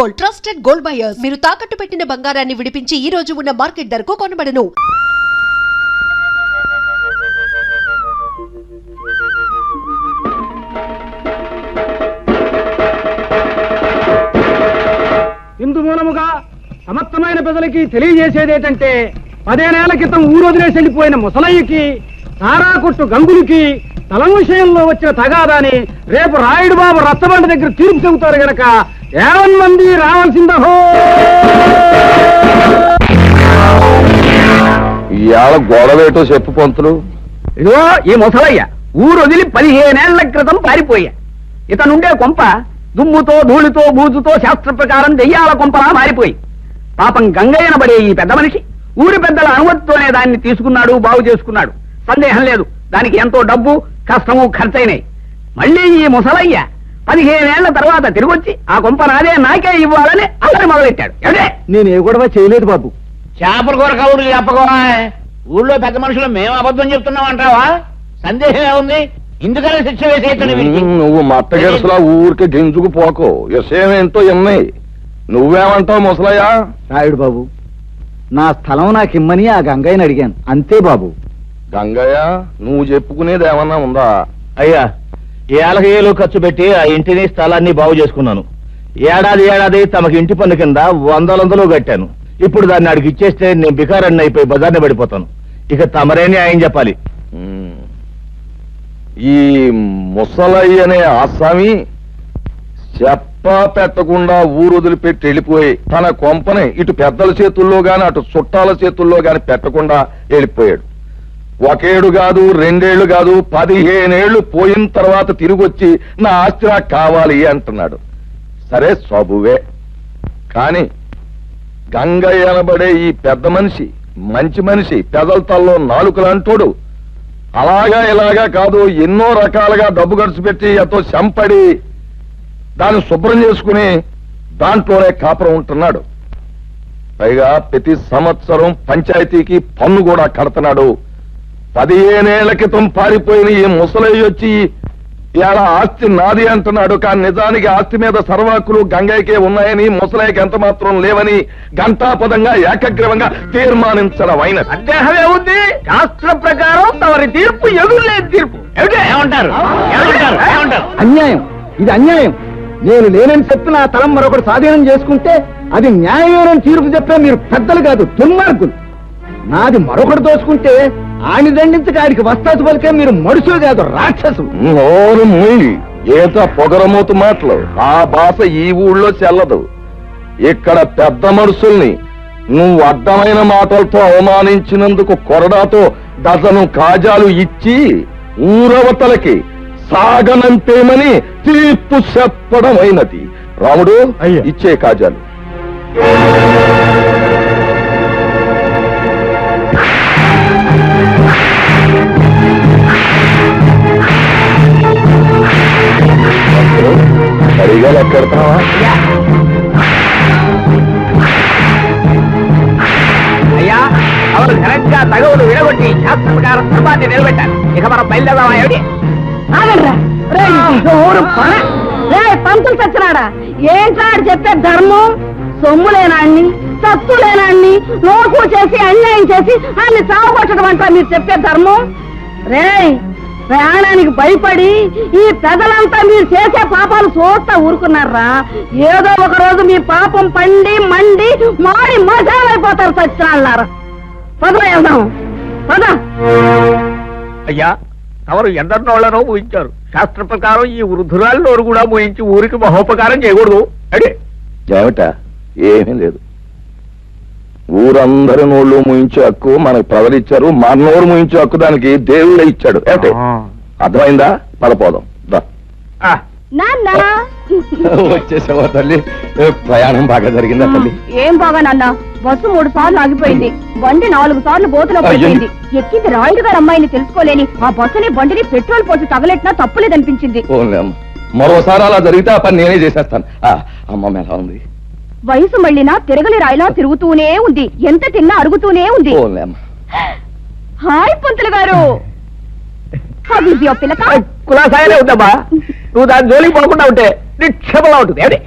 Gold, trusted gold buyers. మీరు తాకట్టు పెట్టిన బంగారాన్ని విడిపించి ఈ రోజు ఉన్న మార్కెట్ ధరకు కొనబడను. ఇందు మూలముగా సమర్థమైన ప్రజలకి తెలియజేసేదేంటంటే 10 ఏళ్ల క్రితం ఊరొదిలేసి వెళ్ళిపోయిన ముసలయ్యకి, సారా కొట్టు గంగులకి తలం విషయంలో వచ్చిన తగాదాని రేపు రాయుడు బాబు రచ్చబండ దగ్గర తీర్పు చెబుతారు గనక 50 మంది రావాల్సిందహో. ఇవాళ గొడవేటో చెప్పు పంతులు. ఇదిగో ఈ ముసలయ్య ఊరొదిలి 15 ఏళ్ల క్రితం పారిపోయా. ఇతనుండే కొంప దుమ్ముతో ధూళితో బూజుతో శాస్త్ర ప్రకారం దెయ్యాల కొంపలా మారిపోయి పాపం గంగయ్యనబడే ఈ పెద్ద మనిషి ఊరి పెద్దల అనుమతితోనే దాన్ని తీసుకున్నాడు, బాగు చేసుకున్నాడు. సందేహం లేదు, దానికి ఎంతో డబ్బు కష్టము ఖర్చయినాయి. మళ్ళీ ఈ ముసలయ్య 15 ఏళ్ల తర్వాత తిరిగొచ్చి ఆ కొంప నాకే ఇవ్వాలని అల్లరి మొదలెట్టాడు. నేను ఏ గొడవ చేయలేదు బాబు. చేపల కూర కబుర్లు చెప్పకోవా. ఊళ్ళో పెద్ద మనుషులు మేము అబద్ధం చెప్తున్నాం అంటావా? సందేహం ఏముంది? ఇందుకనే శిక్ష వేసేయటం. నువ్వు మట్టగెరసలా ఊరికి గింజుకుపోకు. విషయమేంటో ఎన్నాయి. నువ్వేమంటావు ముసలయ్య? రాయుడు బాబు, నా స్థలం నాకిమ్మని ఆ గంగయ్యని అడిగాను, అంతే బాబు. గంగయ్య, నువ్వు చెప్పుకునేది ఏమన్నా ఉందా? అయ్యా, ఏళ్ళ ఖర్చు పెట్టి ఆ ఇంటిని స్థలాన్ని బాగు చేసుకున్నాను. ఏడాది తమకి ఇంటి పన్ను కింద 100 కట్టాను. ఇప్పుడు దాన్ని అడిగి ఇచ్చేస్తే నేను బికారన్ని అయిపోయి బజార్ని పడిపోతాను. ఇక తమరేని ఆయన చెప్పాలి. ఈ ముసలయ్య అనే ఆసామి చెప్పా పెట్టకుండా ఊరు వదిలిపెట్టి వెళ్ళిపోయి తన కొంపని ఇటు పెద్దల చేతుల్లో గాని అటు చుట్టాల చేతుల్లో గాని పెట్టకుండా వెళ్ళిపోయాడు. 1 ఏడు కాదు, 2 ఏళ్లు కాదు, 15 ఏళ్లు పోయిన తర్వాత తిరిగొచ్చి నా ఆస్తి నాకు కావాలి అంటున్నాడు. సరే సబువే. కాని గంగయ్య అనబడే ఈ పెద్ద మనిషి మంచి మనిషి, పెదల తల్లో నాలుకలంటోడు. అలాగా ఇలాగా కాదు, ఎన్నో రకాలుగా డబ్బు ఖర్చు పెట్టి ఎంతో చంపడి దాన్ని శుభ్రం చేసుకుని దాంట్లోనే కాపురం ఉంటున్నాడు. పైగా ప్రతి సంవత్సరం పంచాయతీకి పన్ను కూడా కడుతున్నాడు. 15 ఏళ్ల క్రితం పారిపోయిన ఈ ముసలయ్య వచ్చి ఇలా ఆస్తి నాది అంటున్నాడు. కానీ నిజానికి ఆస్తి మీద సర్వాకులు గంగయ్యకే ఉన్నాయని, ముసలయ్యకి ఎంత మాత్రం లేవని ఘంటాపదంగా ఏకగ్రీవంగా తీర్మానించడం అయిన. సందేహమే ఉంది. శాస్త్ర ప్రకారం తమరి తీర్పు ఎదురులేని తీర్పు. ఏమంటారు? అన్యాయం, ఇది అన్యాయం. నేను లేనని చెప్పి నా తలం మరొకటి స్వాధీనం చేసుకుంటే అది న్యాయమైన తీర్పు చెప్పే మీరు పెద్దలు కాదు, దుర్మార్గులు. నాది మరొకటి దోచుకుంటే ఆని దండించడానికి వస్తాసు పలికే మీరు మనుషులు కాదు, రాక్షసులు. ఏత పొగరమూతు మాటలు. ఆ భాష ఈ ఊళ్ళో చెల్లదు. ఇక్కడ పెద్ద మనుషుల్ని నువ్వు అడ్డమైన మాటలతో అవమానించినందుకు కొరడాతో డజను కాజాలు ఇచ్చి ఊరవతలకి సాగనంపేమని తీర్పు చెప్పడమైనది. రాముడు, ఇచ్చే కాజాలు. సరిగా లెక్కెడతావా? అయ్యా, అవరు ఘనంగా తగవులు విడగొట్టి శాస్త్ర ప్రకారం ధర్మాన్ని నిలబెట్టారు. ఇక మనం బయలుదేరామా? ఏమిటి పంతులు చచ్చినాడా? ఏంటాడు చెప్పే ధర్మం? సొమ్ము లేనాన్ని, సత్తు లేనాన్ని లోకు చేసి అన్యాయం చేసి అన్ని చావగొట్టడం అంటా మీరు చెప్పే ధర్మం? ప్రయాణానికి భయపడి ఈ పెదలంతా మీరు చేసే పాపాలు చూస్తా ఊరుకున్నారా? ఏదో ఒక రోజు మీ పాపం పండి మండి మాడి మజాలైపోతారు సచ్చినాళ్ళారా. పదవ వెళ్దాం, పద. అయ్యా, తమరు ఎందరినోళ్లనో ఊహించారు. శాస్త్ర ప్రకారం ఈ వృద్ధురాలు నోరు కూడా మోయించి ఊరికి మహోపకారం చేయకూడదు. అడే ఏమిటా? ఏమీ లేదు. ఊరందరి నోళ్ళు ముయించే హక్కు మనకు ప్రజలిచ్చారు. మన నోరు ముయించే హక్కు దానికి దేవుడే ఇచ్చాడు. ఏమిటి? అర్థమైందా? పదపోదాం. వచ్చేసావా తల్లి? ప్రయాణం బాగా జరిగిందా తల్లి? ఏం బాగా నాన్న, బస్సు 3 సార్లు ఆగిపోయింది. బండి 4 సార్లు బోతులో పడిపోయింది. ఎక్కింది రాయుడు గారు అమ్మాయిని తెలుసుకోలేని ఆ బస్సుని బండిని పెట్రోల్ పోసి తగలెట్టినా తప్పులేదనిపించింది. మరోసారి అలా జరిగితే ఆ పని నేనే చేసేస్తాను. అమ్మ ఎలా ఉంది? వయసు మళ్ళినా తిరగలి రాయిలా తిరుగుతూనే ఉంది. ఎంత తిన్నా అరుగుతూనే ఉంది. హాయ్ పంతులు గారు. కులాసాయనే ఉందమ్మా. నువ్వు దాని జోలికి పడకుండా ఉంటే నిక్షేపంగా ఉంటుంది.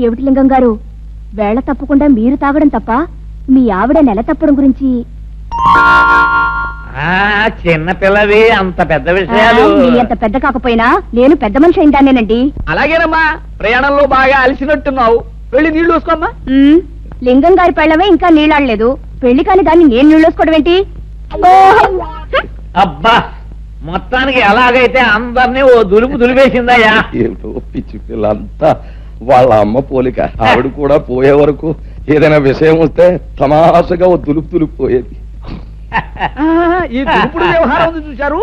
ఏమిటి లింగం గారు, వేళ తప్పకుండా మీరు తాగడం తప్ప మీ ఆవిడ నెల తప్పడం గురించి చిన్న పిల్లవి అంత పెద్ద మీ అంత పెద్ద కాకపోయినా నేను పెద్ద మనిషి అయిందానేనండి. అలాగేనమ్మా, ప్రయాణంలో బాగా అలసినట్టున్నావు, వెళ్ళి నీళ్లు చూసుకోమ్మా. లింగం గారి పెళ్ళవే ఇంకా నీళ్ళాడలేదు, పెళ్లి కాని దాన్ని నేను నీళ్ళోసుకోవడం ఏంటి? అబ్బా, మొత్తానికి ఎలాగైతే అందరినీ ఓ దులుపు దులిపేసిందయ్యా. ఏమిటో పిచ్చి పిల్లంతా వాళ్ళ అమ్మ పోలిక. ఆవిడ కూడా పోయే వరకు ఏదైనా విషయం వస్తే తమాషగా ఓ దులుపు పోయేది. ఈ దులుపుడు వ్యవహారం ఉంది చూశారు,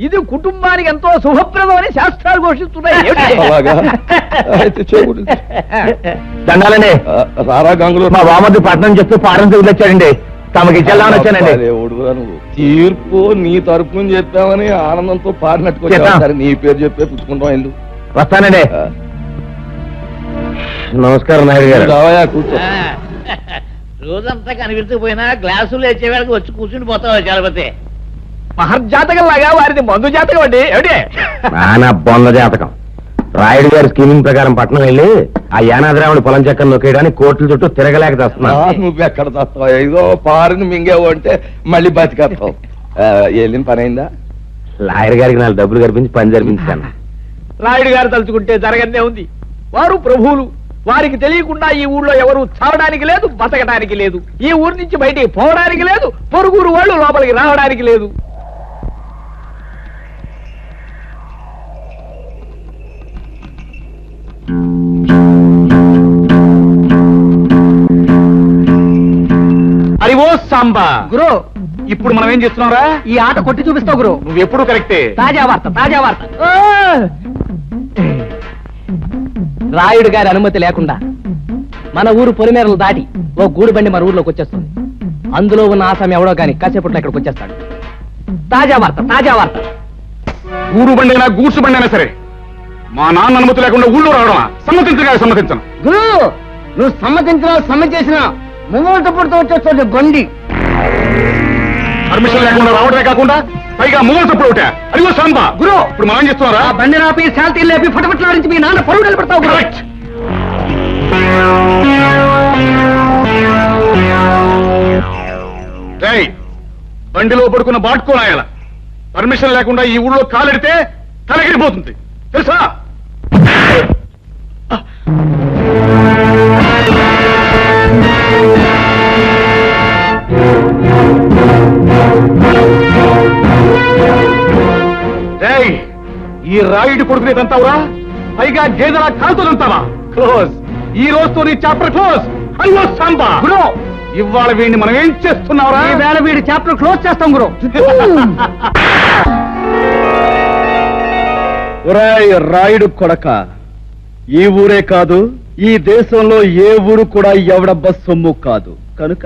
ఇది కుటుంబానికి ఎంతో శుభప్రదం అని శాస్త్రాలు ఘోషిస్తున్నాయి. అలాగా అయితే చేయకూడదు. దండాలండి. రారా గంగులు, మా వామద్దు పట్నం చెప్తూ పారం వచ్చాడండి, తమకి ఇచ్చేద్దామని వచ్చానండి. దేవుడురా నువ్వు, తీర్పు నీ తరపున చెప్పామని ఆనందంతో పాడినట్టుగా చేద్దాం. నీ పేరు చెప్పే పుచ్చుకుంటాం ఎందుకు. వస్తానండి. నమస్కారం నాయుడు గారు. రావయా, కూర్చో. రోజంతా కనిపించకపోయినా గ్లాసులు వచ్చేవాళ్ళకి వచ్చి కూర్చుని పోతావు చలపతి. మహర్జాతకం లాగా వారిది మందు జాతకం అండి. ఏమిటి నా బొంద జాతకం. రాయుడు గారి స్కీమింగ్ ప్రకారం పట్నం వెళ్ళి ఆ యానాద్రావుడి పొలం చెక్కలు నొక్కేయడానికి కోర్టుల చుట్టూ తిరగలేక తెస్తున్నా. నువ్వు ఎక్కడ తస్తావు? ఏదో పారిని మింగేవు అంటే మళ్ళీ బతికేస్తావు. వెళ్ళిన పని అయిందా? లాయర్ గారికి 4 డబ్బులు కనిపించి పని జరిపించాను. రాయుడు గారు తలుచుకుంటే జరగనే ఉంది. వారు ప్రభువులు, వారికి తెలియకుండా ఈ ఊళ్ళో ఎవరు చావడానికి లేదు, బతకడానికి లేదు, ఈ ఊరి నుంచి బయటికి పోవడానికి లేదు, పొరుగురు వాళ్ళు లోపలికి రావడానికి లేదు. అరివో సాంబా గురు, ఇప్పుడు మనం ఏం చేస్తున్నారా? ఈ ఆట కొట్టి చూపిస్తావు గురు. నువ్వు ఎప్పుడు కరెక్టే. తాజా వార్త, తాజా వార్త. రాయుడు గారి అనుమతి లేకుండా మన ఊరు పొలిమేరలు దాటి ఓ గూడు బండి మన ఊర్లోకి వచ్చేస్తుంది. అందులో ఉన్న ఆసామి ఎవడో గాని కాసేపట్లో ఇక్కడికి వచ్చేస్తాడు. తాజా వార్త, తాజా వార్త. ఊరు బండి అయినా గూడ్సు బండి అయినా సరే మా నాన్న అనుమతి లేకుండా ఊళ్ళో రావడమా? సమ్మతించను. గురు, నువ్వు సమ్మతించినా సమ్మతించినా ముంగోట పుడుతూ వచ్చేస్తుంది బండి. పర్మిషన్ లేకుండా రావడమే కాకుండా పైగా మూగలు తప్పుడు ఒకటే. అదిగో సాంబా గురు, ఇప్పుడు మనం ఏం చేస్తున్నారా? ఆ బండి నాపి శాంతి లేపి ఫటఫట్లాడించి మీ నాన్న పరువు నిలబెడతావు. Correct. రేయ్, బండిలో పడుకున్న బాటుకోనాయాల పర్మిషన్ లేకుండా ఈ ఊళ్ళో కాలెడితే తలగిరిపోతుంది తెలుసా? రేయ్, ఈ రాయుడి కొడుకునే తంతావురా? పైగా గేదెలా కాలుతో తంతావా? క్లోజ్. ఈ రోజుతో నీ చాప్టర్ క్లోజ్. అయ్యో సాంబా గురు, ఇవాళ వీడిని మనం ఏం చేస్తున్నావురా? ఈ వేళ వీడి చాప్టర్ క్లోజ్ చేస్తాం గురు. ఒరేయ్ రాయుడు కొడక, ఈ ఊరే కాదు, ఈ దేశంలో ఏ ఊరు కూడా ఎవడబ్బ సొమ్ము కాదు. కనుక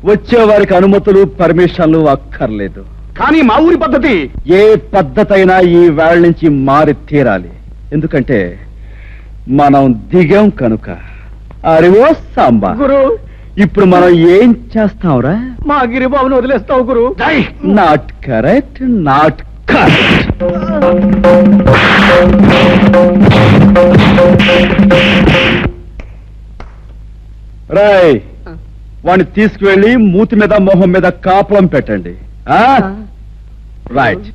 వచ్చేవారికి అనుమతులు పర్మిషన్లు అక్కర్లేదు. కానీ మా ఊరి పద్ధతి ఏ పద్ధతి అయినా ఈ వేళ నుంచి మారి తీరాలి. ఎందుకంటే మనం దిగాం కనుక. అరివో సాంబా గురు, ఇప్పుడు మనం ఏం చేస్తాంరా? మా గిరిబాబును వదిలేస్తావు గురు. Not correct, not correct. Rai, వాడిని తీసుకువెళ్ళి మూతి మీద మొహం మీద కాపలం పెట్టండి. రైట్.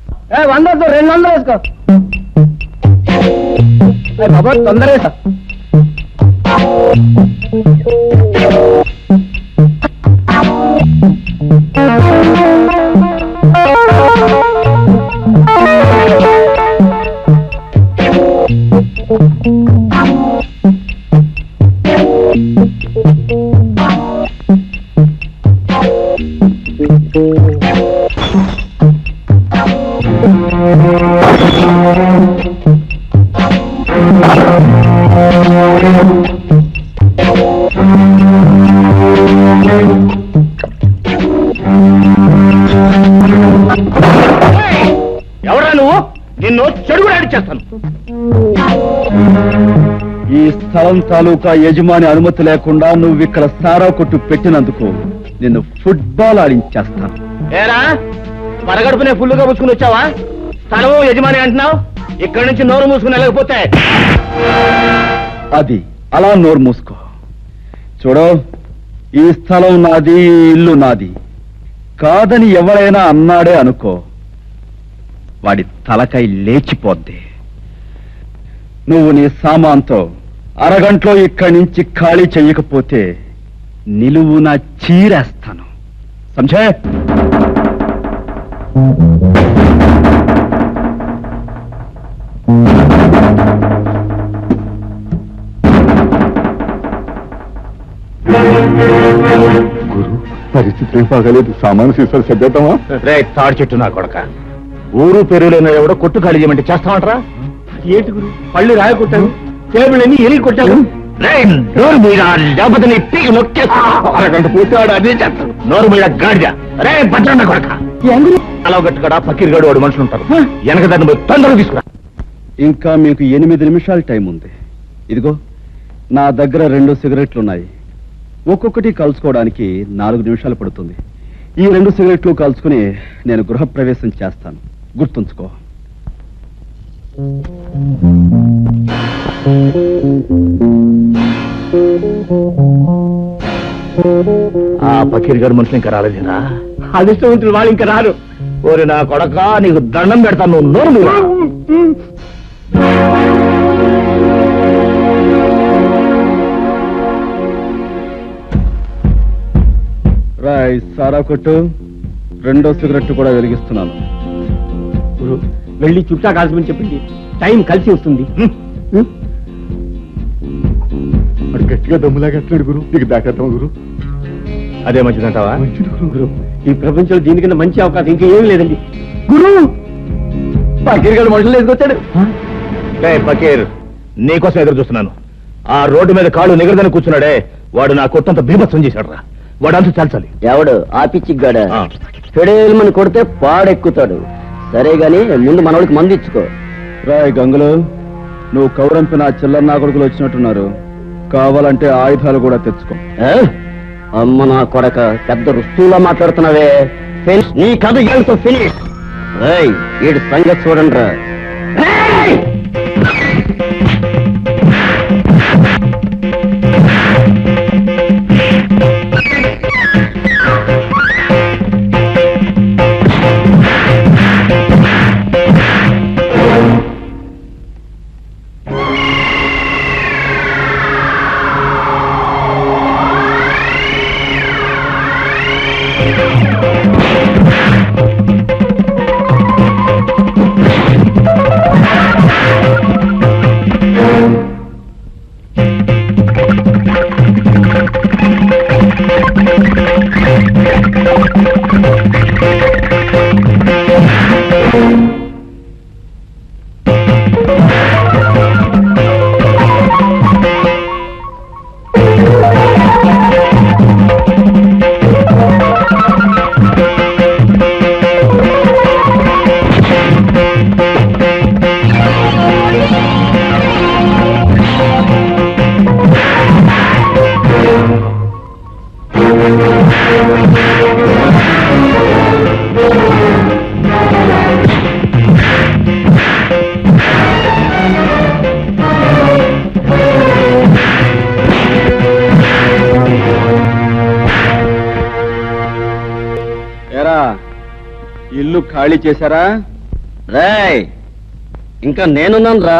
100 200 వేసుకో. బాబా తొందర వేసా. ఎవరా నువ్వు? నిన్ను చెడుగు చేస్తాను. ఈ స్థలం తాలూకా యజమాని అనుమతి లేకుండా నువ్వు ఇక్కడ సారా కొట్టు పెట్టినందుకు నిన్ను ఫుట్బాల్ ఆడించేస్తాను. ఏరా, పరగడుపునే ఫుల్లుగా పుచ్చుకుని వచ్చావా? స్థలము యజమాని అంటున్నావు, ఇక్కడి నుంచి నోరు మూసుకుని వెళ్ళకపోతే అది అలా నోరు మూసుకో. చూడు, ఈ స్థలం నాది, ఈ ఇల్లు నాది కాదని ఎవరైనా అన్నాడే అనుకో, వాడి తలకాయ లేచిపోద్ది. నువ్వు నీ సామాన్తో అరగంటలో ఇక్కడి నుంచి ఖాళీ చెయ్యకపోతే నిలువునా చీరేస్తాను. సంజయ్, గురు, పరిస్థితి బాగాలేదు. సామాను సీసాలు సర్దేద్దామా? రే తాడి చెట్టు నా కొడక, ఊరు పెరుగులైన ఎవడో కొట్టు ఖాళీ చేయమంటే చేస్తామంటారా? ఏంటి గురు, పళ్ళు రాయ కొట్టాను, టేబుల్ అన్ని ఎలిగి కొట్టాను. నోరు మీద లేకపోతే నీ పీకి నొక్కేస్తా. అరగంట పూర్తి అదే చేస్తాను. నోరు మీద గాడిద. రే భద్రన్న కొడక, అలా గట్టుకడా పకీర్ గడు వాడు మనుషులు ఉంటారు. వెనక దాన్ని పోయి తొందరగా తీసుకురా. ఇంకా మీకు 8 నిమిషాలు టైం ఉంది. ఇదిగో నా దగ్గర 2 సిగరెట్లున్నాయి. ఒక్కొక్కటి కలుసుకోవడానికి 4 నిమిషాలు పడుతుంది. ఈ 2 సిగరెట్లు కలుసుకుని నేను గృహప్రవేశం చేస్తాను, గుర్తుంచుకో. ఆ పకీర్ గడు మనుషులు ఇంకా రాలేదేనా? అదృష్టవంతులు వాళ్ళు ఇంకా రారు. ఓరి నా కొడక, నీకు దండం పెడతాను. నువ్వు నోరు మూయరా. రాయ్, సారా కొట్టు. 2వ సిగరెట్ కూడా వెలిగిస్తున్నాను. గురు, వెళ్ళి చుట్టా కాల్చమని చెప్పింది. టైం కలిసి వస్తుంది. వాడు గట్టిగా దమ్ములాగా అట్లాడు గురు. నీకు దాకేద్దాం గురు. అదే మంచిదంటావా? గురు, ఈ ప్రపంచంలో దీనికన్నా మంచి అవకాశం ఇంకేం లేదండి. గురు, పకీర్ గడు మనుషులు ఎదుకొచ్చాడు. పకీర్, నీకోసం ఎదురు చూస్తున్నాను. ఆ రోడ్డు మీద కాళ్ళు నిగరదని కూర్చున్నాడే, వాడు నా కొట్టంత బీభత్సం చేశాడు రా. వాడు అంతా చాల్చాలి. ఎవడు ఆ పిచ్చిగాడ? ఫెడేల్మని కొడితే పాడెక్కుతాడు. సరే గాని ముందు మనోడికి మందు ఇచ్చుకో. రాయ్ గంగులు, నువ్వు కౌరంపిన చిల్లర నా కొడుకులు వచ్చినట్టున్నారు. కావాలంటే ఆయుధాలు కూడా తెచ్చుకో. అమ్మ నా కొడక, పెద్ద రుస్తువులా మాట్లాడుతున్నావే. నీ కథ ఏంటో ఫినిష్. వీడి సంగతి చూడండి రా. ఇల్లు ఖాళీ చేశారా? రేయ్, ఇంకా నేనున్నాను రా.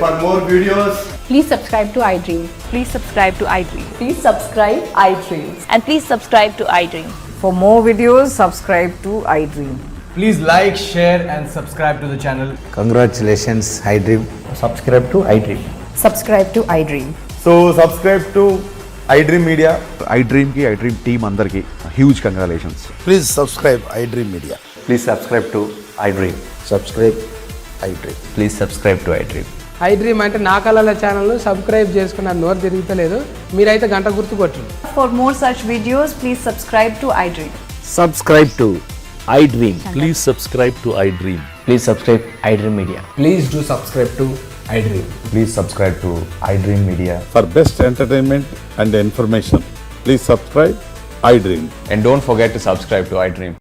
For more videos, Please subscribe to iDream. Please subscribe to iDream. Please subscribe iDream. And please subscribe to iDream. For more videos, subscribe to iDream. please like, share and subscribe to the channel. Congratulations, iDream. Subscribe to iDream. Subscribe to iDream. So subscribe to iDream Media. iDream ki iDream team అందరికి huge congratulations. Please subscribe iDream Media. Please subscribe to iDream. Subscribe iDream. Please subscribe to iDream. iDream అంటే నా కళల channel subscribe చేసుకున్న నోరు తిరుగుతలేదు, మీరైతే గంట గుర్తు కొట్టండి. For more such videos, please subscribe to iDream. Subscribe to iDream. Please subscribe to iDream. Please subscribe iDream Media. Please do subscribe to iDream. Please subscribe to iDream Media. For best entertainment and information, please subscribe iDream. And don't forget to subscribe to iDream.